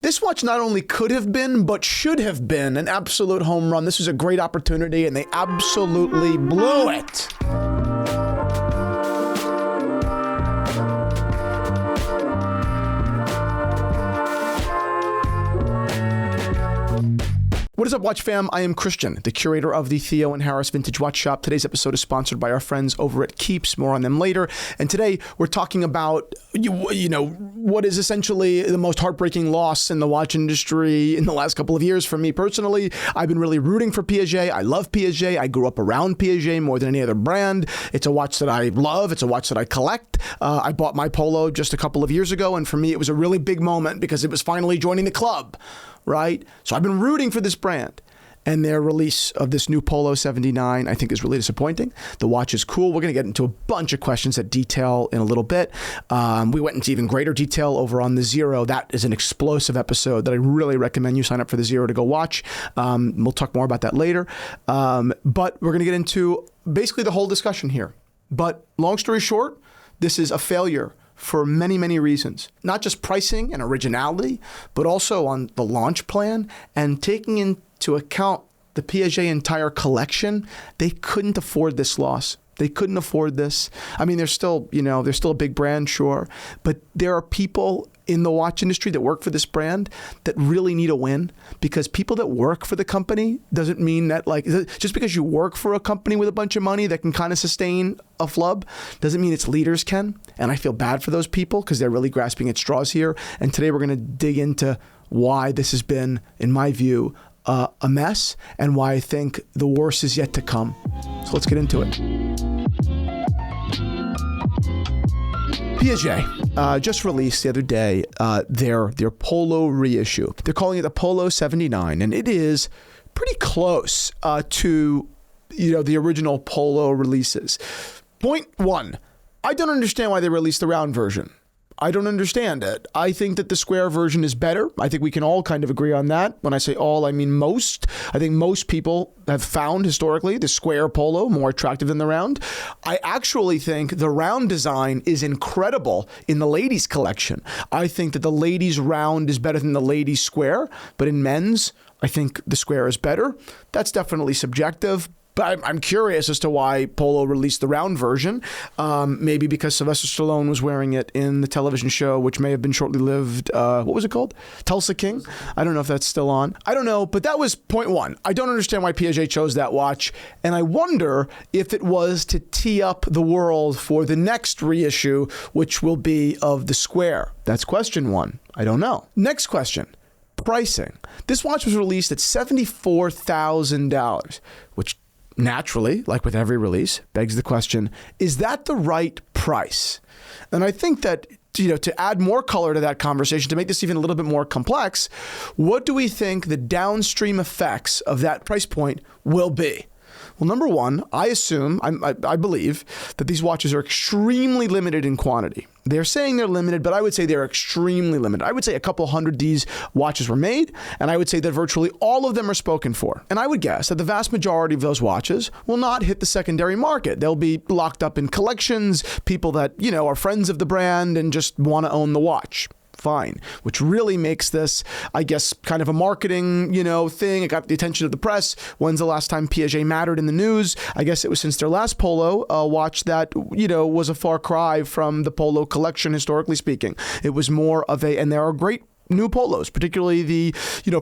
This watch not only could have been, but should have been an absolute home run. This was a great opportunity, and they absolutely blew it. What is up, Watch fam? I am Christian, the curator of the Theo and Harris Vintage Watch Shop. Today's episode is sponsored by our friends over at Keeps. More on them later. And today we're talking about, what is essentially the most heartbreaking loss in the watch industry in the last couple of years. For me personally, I've been really rooting for Piaget. I love Piaget. I grew up around Piaget more than any other brand. It's a watch that I love. It's a watch that I collect. I bought my Polo just a couple of years ago, and for me, it was a really big moment because it was finally joining the club. Right? So I've been rooting for this brand, and their release of this new Polo 79, I think, is really disappointing. The watch is cool. We're going to get into a bunch of questions that detail in a little bit. We went into even greater detail over on the Zero. That is an explosive episode that I really recommend you sign up for the Zero to go watch. We'll talk more about that later. But we're going to get into basically the whole discussion here. But long story short, this is a failure for many, many reasons. Not just pricing and originality, but also on the launch plan and taking into account the Piaget entire collection. They couldn't afford this loss. They couldn't afford this. I mean, they're still a big brand, sure, but there are people in the watch industry that work for this brand that really need a win, because people that work for the company doesn't mean that, just because you work for a company with a bunch of money that can kind of sustain a flub doesn't mean its leaders can. And I feel bad for those people because they're really grasping at straws here. And today we're going to dig into why this has been, in my view, a mess, and why I think the worst is yet to come. So let's get into it. Piaget just released the other day their Polo reissue. They're calling it the Polo 79, and it is pretty close to the original Polo releases. Point one, I don't understand why they released the round version. I don't understand it. I think that the square version is better. I think we can all kind of agree on that. When I say all, I mean most. I think most people have found historically the square Polo more attractive than the round. I actually think the round design is incredible in the ladies collection. I think that the ladies round is better than the ladies square, but in men's, I think the square is better. That's definitely subjective. But I'm curious as to why Polo released the round version. Maybe because Sylvester Stallone was wearing it in the television show, which may have been shortly lived. What was it called? Tulsa King? I don't know if that's still on. I don't know, but that was point one. I don't understand why Piaget chose that watch. And I wonder if it was to tee up the world for the next reissue, which will be of the square. That's question one. I don't know. Next question. Pricing. This watch was released at $74,000, which naturally, like with every release, begs the question, is that the right price? And I think that, to add more color to that conversation, to make this even a little bit more complex, what do we think the downstream effects of that price point will be? Well, number one, I believe that these watches are extremely limited in quantity. They're saying they're limited, but I would say they're extremely limited. I would say a couple hundred of these watches were made, and I would say that virtually all of them are spoken for. And I would guess that the vast majority of those watches will not hit the secondary market. They'll be locked up in collections, people that, are friends of the brand and just want to own the watch. Fine, which really makes this, I guess, kind of a marketing, thing. It got the attention of the press. When's the last time Piaget mattered in the news? I guess it was since their last Polo, watch that, was a far cry from the Polo collection, historically speaking. It was more of and there are great new Polos, particularly the,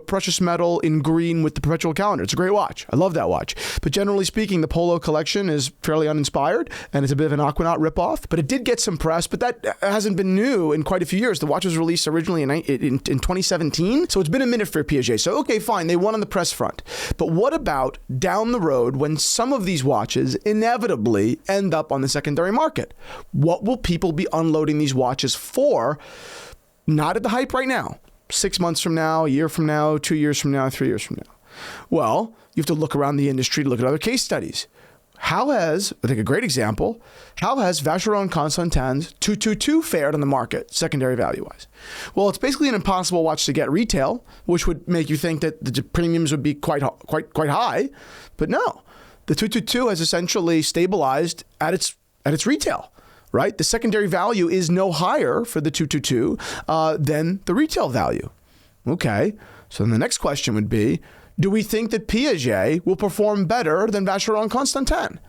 precious metal in green with the perpetual calendar. It's a great watch. I love that watch. But generally speaking, the Polo collection is fairly uninspired, and it's a bit of an Aquanaut ripoff. But it did get some press, but that hasn't been new in quite a few years. The watch was released originally in 2017, so it's been a minute for Piaget. So, okay, fine, they won on the press front. But what about down the road when some of these watches inevitably end up on the secondary market? What will people be unloading these watches for? Not at the hype right now. 6 months from now, a year from now, 2 years from now, 3 years from now. Well, you have to look around the industry to look at other case studies. How has, I think a great example, how has Vacheron Constantin's 222 fared on the market, secondary value-wise? Well, it's basically an impossible watch to get retail, which would make you think that the premiums would be quite high. But no, the 222 has essentially stabilized at its retail. Right? The secondary value is no higher for the 222 than the retail value. Okay. So then the next question would be, do we think that Piaget will perform better than Vacheron Constantin?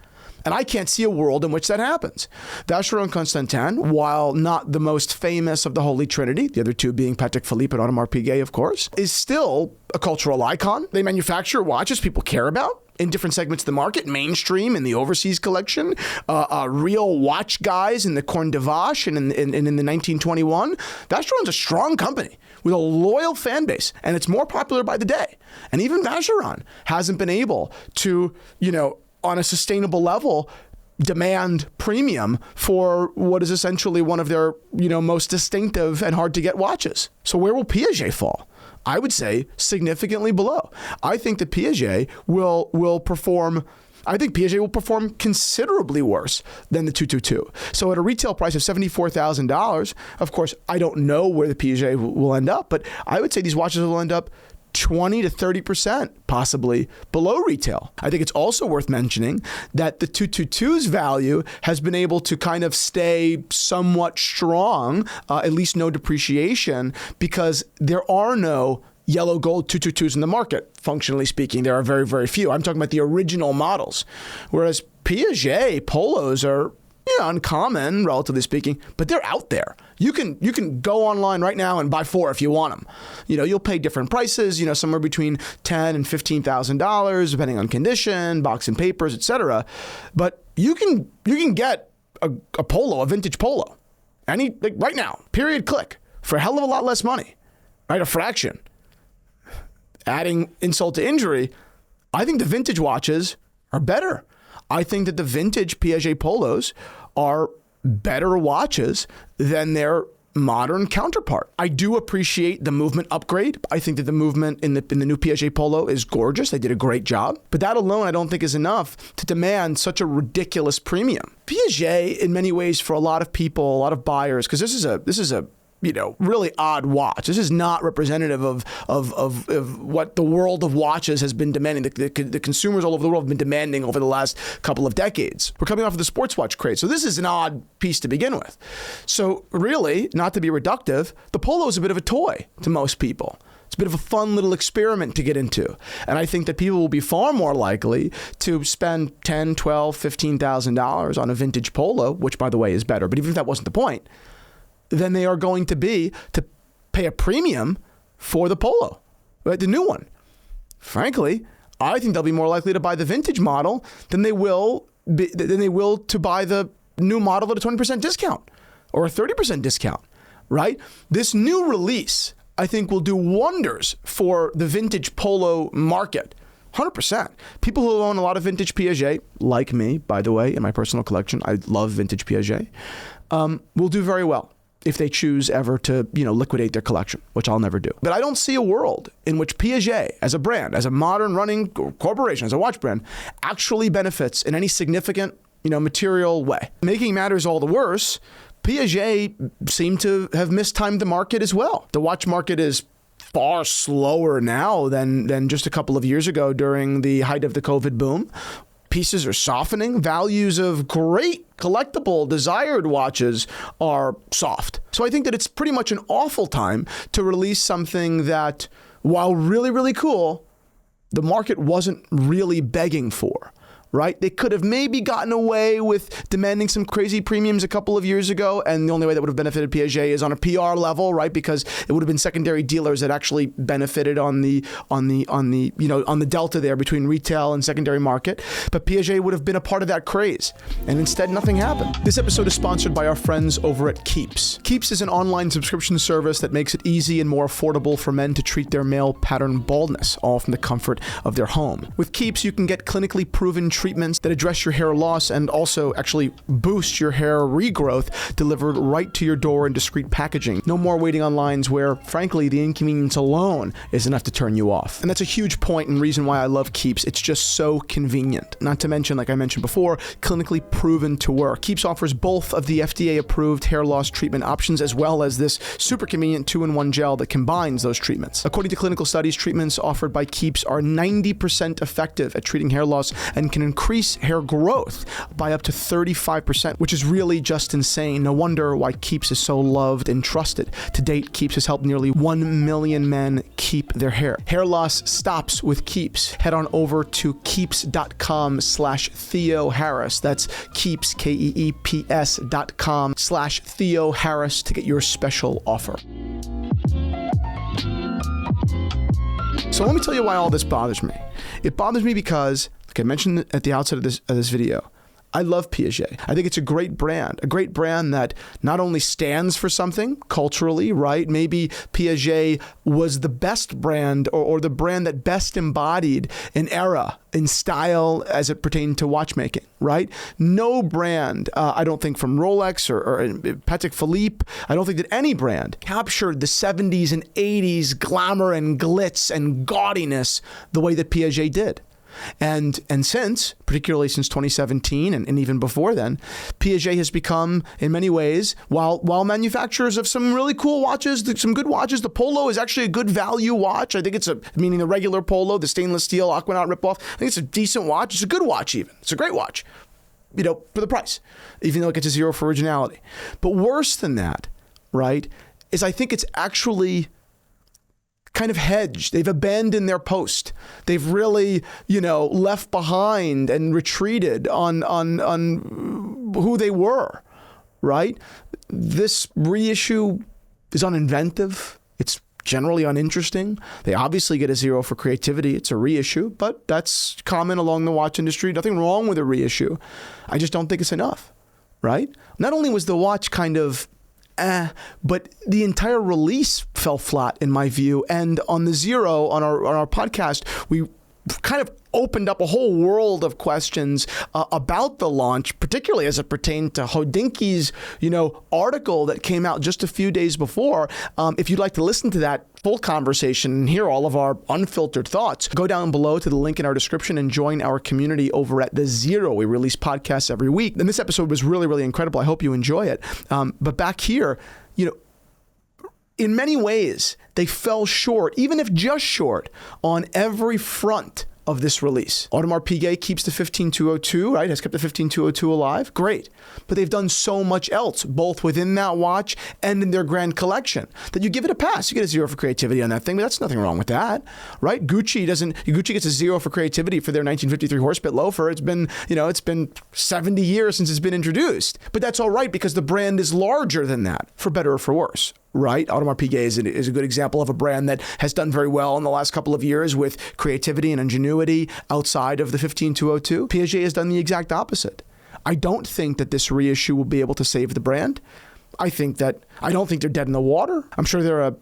And I can't see a world in which that happens. Vacheron Constantin, while not the most famous of the Holy Trinity, the other two being Patek Philippe and Audemars Piguet, of course, is still a cultural icon. They manufacture watches people care about in different segments of the market, mainstream in the overseas collection, real watch guys in the Corne de Vache and in the 1921. Vacheron's a strong company with a loyal fan base, and it's more popular by the day. And even Vacheron hasn't been able to, on a sustainable level, demand premium for what is essentially one of their, most distinctive and hard to get watches. So where will Piaget fall? I would say significantly below. I think that Piaget will perform considerably worse than the 222. So at a retail price of $74,000, of course, I don't know where the Piaget will end up, but I would say these watches will end up 20 to 30% possibly below retail. I think it's also worth mentioning that the 222's value has been able to kind of stay somewhat strong, at least no depreciation, because there are no yellow gold 222s in the market. Functionally speaking, there are very, very few. I'm talking about the original models, whereas Piaget Polos are uncommon, relatively speaking, but they're out there. You can go online right now and buy 4 if you want them. You'll pay different prices, somewhere between $10,000 and $15,000, depending on condition, box and papers, etc. But you can get a polo, a vintage polo, right now, period, click, for a hell of a lot less money, right? A fraction. Adding insult to injury, I think the vintage watches are better. I think that the vintage Piaget Polos are better watches than their modern counterpart. I do appreciate the movement upgrade. I think that the movement in the new Piaget Polo is gorgeous. They did a great job. But that alone I don't think is enough to demand such a ridiculous premium. Piaget, in many ways, for a lot of people, a lot of buyers, because this is a really odd watch. This is not representative of what the world of watches has been demanding. The consumers all over the world have been demanding over the last couple of decades. We're coming off of the sports watch craze. So this is an odd piece to begin with. So really, not to be reductive, the Polo is a bit of a toy to most people. It's a bit of a fun little experiment to get into. And I think that people will be far more likely to spend $10,000, $12,000, $15,000 on a vintage Polo, which by the way is better. But even if that wasn't the point, than they are going to be to pay a premium for the Polo, right? The new one. Frankly, I think they'll be more likely to buy the vintage model than they will to buy the new model at a 20% discount or a 30% discount, right? This new release, I think, will do wonders for the vintage Polo market. 100%. People who own a lot of vintage Piaget, like me, by the way, in my personal collection, I love vintage Piaget, will do very well if they choose ever to, liquidate their collection, which I'll never do. But I don't see a world in which Piaget, as a brand, as a modern running corporation, as a watch brand, actually benefits in any significant, material way. Making matters all the worse, Piaget seemed to have mistimed the market as well. The watch market is far slower now than just a couple of years ago during the height of the COVID boom. Pieces are softening. Values of great collectible desired watches are soft. So I think that it's pretty much an awful time to release something that, while really, really cool, the market wasn't really begging for. Right? They could have maybe gotten away with demanding some crazy premiums a couple of years ago, and the only way that would have benefited Piaget is on a PR level, right? Because it would have been secondary dealers that actually benefited on the delta there between retail and secondary market. But Piaget would have been a part of that craze, and instead nothing happened. This episode is sponsored by our friends over at Keeps. Keeps is an online subscription service that makes it easy and more affordable for men to treat their male pattern baldness, all from the comfort of their home. With Keeps, you can get clinically proven treatments that address your hair loss and also actually boost your hair regrowth, delivered right to your door in discreet packaging. No more waiting on lines where, frankly, the inconvenience alone is enough to turn you off. And that's a huge point and reason why I love Keeps. It's just so convenient. Not to mention, like I mentioned before, clinically proven to work. Keeps offers both of the FDA-approved hair loss treatment options as well as this super convenient 2-in-1 gel that combines those treatments. According to clinical studies, treatments offered by Keeps are 90% effective at treating hair loss and can increase hair growth by up to 35%, which is really just insane. No wonder why Keeps is so loved and trusted. To date, Keeps has helped nearly 1 million men keep their hair. Hair loss stops with Keeps. Head on over to keeps.com/Theo Harris. That's Keeps, KEEPS.com/Theo Harris to get your special offer. So let me tell you why all this bothers me. It bothers me because, like I mentioned at the outset of this video, I love Piaget. I think it's a great brand that not only stands for something culturally, right? Maybe Piaget was the best brand or the brand that best embodied an era in style as it pertained to watchmaking, right? No brand, I don't think from Rolex or Patek Philippe, I don't think that any brand captured the 70s and 80s glamour and glitz and gaudiness the way that Piaget did. And since, particularly since 2017 and even before then, Piaget has become, in many ways, while manufacturers of some really cool watches, some good watches, the Polo is actually a good value watch. I think it's meaning the regular Polo, the stainless steel Aquanaut ripoff. I think it's a decent watch. It's a good watch even. It's a great watch, for the price, even though it gets a 0 for originality. But worse than that, right, is I think it's actually kind of hedged. They've abandoned their post. They've really, left behind and retreated on who they were, right? This reissue is uninventive. It's generally uninteresting. They obviously get a 0 for creativity. It's a reissue, but that's common along the watch industry. Nothing wrong with a reissue. I just don't think it's enough, right? Not only was the watch kind of but the entire release fell flat in my view. And on the 0, on our podcast, we kind of opened up a whole world of questions about the launch, particularly as it pertained to Hodinkie's, article that came out just a few days before. If you'd like to listen to that full conversation and hear all of our unfiltered thoughts, go down below to the link in our description and join our community over at The Zero. We release podcasts every week. And this episode was really, really incredible. I hope you enjoy it. But back here, in many ways, they fell short, even if just short, on every front of this release. Audemars Piguet keeps the 15202, right? Has kept the 15202 alive. Great. But they've done so much else, both within that watch and in their grand collection, that you give it a pass. You get a 0 for creativity on that thing, but that's nothing wrong with that, right? Gucci gets a 0 for creativity for their 1953 horsebit loafer. It's been 70 years since it's been introduced. But that's all right because the brand is larger than that, for better or for worse. Right? Audemars Piguet is a good example of a brand that has done very well in the last couple of years with creativity and ingenuity outside of the 15202. Piaget has done the exact opposite. I don't think that this reissue will be able to save the brand. I don't think they're dead in the water. I'm sure they're a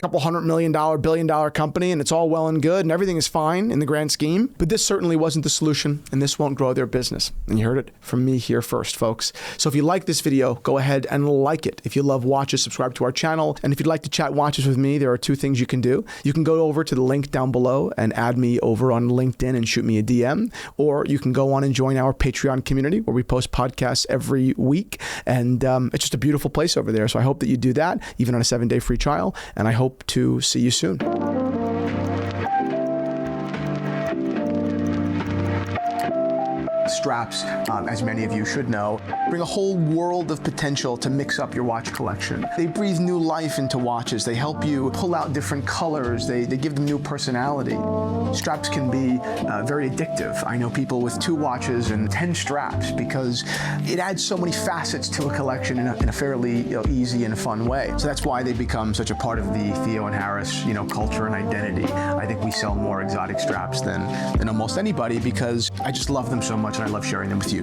couple $100 million, billion-dollar company, and it's all well and good, and everything is fine in the grand scheme. But this certainly wasn't the solution, and this won't grow their business. And you heard it from me here first, folks. So if you like this video, go ahead and like it. If you love watches, subscribe to our channel. And if you'd like to chat watches with me, there are 2 things you can do. You can go over to the link down below and add me over on LinkedIn and shoot me a DM. Or you can go on and join our Patreon community where we post podcasts every week. And it's just a beautiful place over there. So I hope that you do that, even on a 7-day free trial. And I hope to see you soon. Straps, as many of you should know, bring a whole world of potential to mix up your watch collection. They breathe new life into watches. They help you pull out different colors. They give them new personality. Straps can be very addictive. I know people with 2 watches and 10 straps because it adds so many facets to a collection in a fairly easy and fun way. So that's why they become such a part of the Theo and Harris culture and identity. I think we sell more exotic straps than almost anybody because I just love them so much and I love sharing them with you.